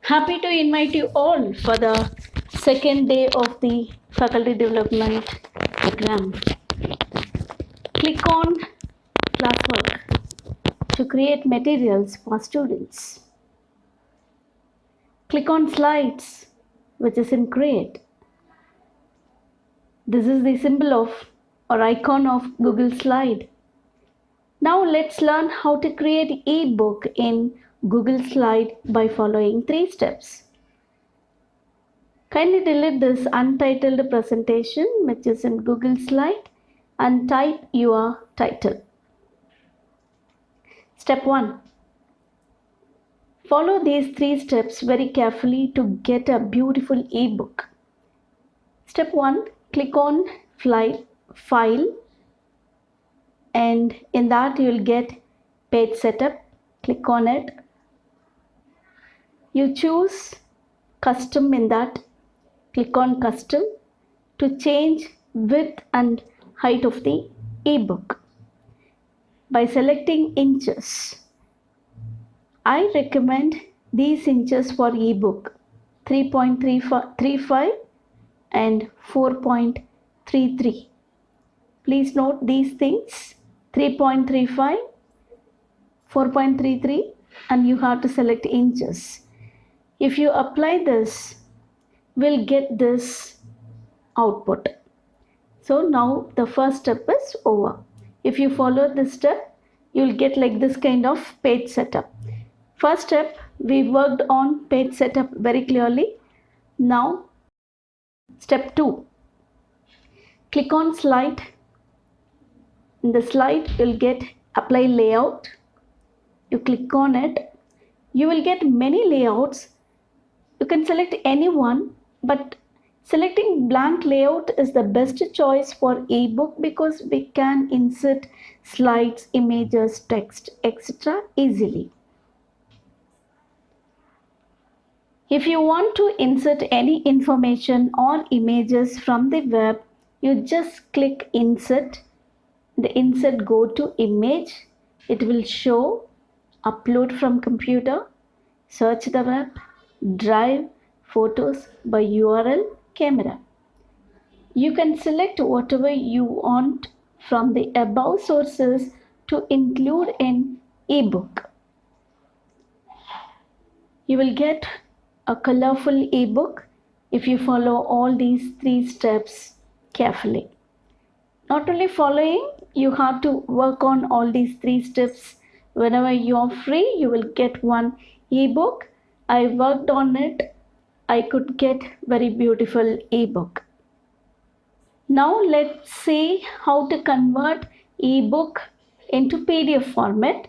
Happy to invite you all for the second day of the faculty development program. Click on classwork to create materials for students. Click on slides, which is in create. This is the symbol of or icon of Google Slide. Now let's learn how to create ebook in Google Slide by following 3 steps. Kindly delete this untitled presentation which is in Google Slide and type your title. Step 1. Follow these 3 steps very carefully to get a beautiful ebook. Step 1. Click on File and in that you will get page setup. Click on it. You choose custom in that. Click on custom to change width and height of the ebook. By selecting inches, I recommend these inches for ebook 3.35 and 4.33. Please note these things 3.35, 4.33 and you have to select inches. If you apply this, we'll get this output. So now the first step is over. If you follow this step, you'll get like this kind of page setup. First step, we worked on page setup very clearly. Now, step 2. Click on slide. In the slide, you'll get apply layout. You click on it. You will get many layouts. You can select any one, but selecting blank layout is the best choice for ebook because we can insert slides, images, text, etc. easily. If you want to insert any information or images from the web, you just click insert. The insert go to image. It will show upload from computer, search the web, drive, photos by URL, camera. You can select whatever you want from the above sources to include in ebook. You will get a colorful ebook if you follow all these 3 steps carefully. Not only following, you have to work on all these 3 steps. Whenever you are free, you will get one ebook. I worked on it. I could get very beautiful ebook. Now let's see how to convert ebook into PDF format.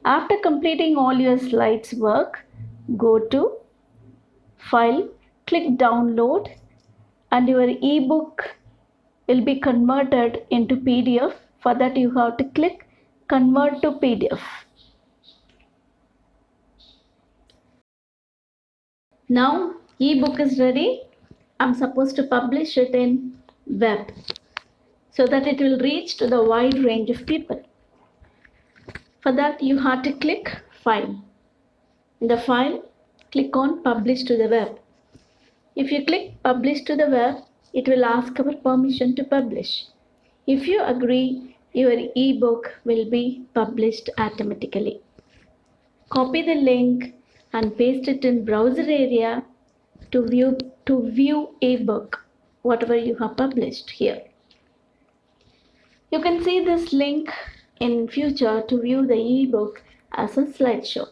After completing all your slides work, go to File, click Download, and your ebook will be converted into PDF. For that you have to click Convert to PDF. Now ebook is ready. I'm supposed to publish it in web so that it will reach to the wide range of people. For that you have to click File. In the file, click on Publish to the web. If you click Publish to the web, it will ask for permission to publish. If you agree, your ebook will be published automatically. Copy the link and paste it in browser area to view ebook, whatever you have published here. You can see this link in future to view the ebook as a slideshow.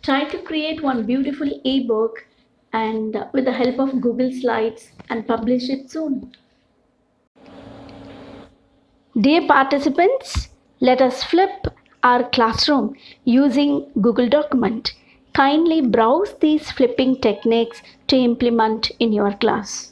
Try to create one beautiful ebook and with the help of Google Slides and publish it soon. Dear participants, let us flip our classroom using Google Document. Kindly browse these flipping techniques to implement in your class.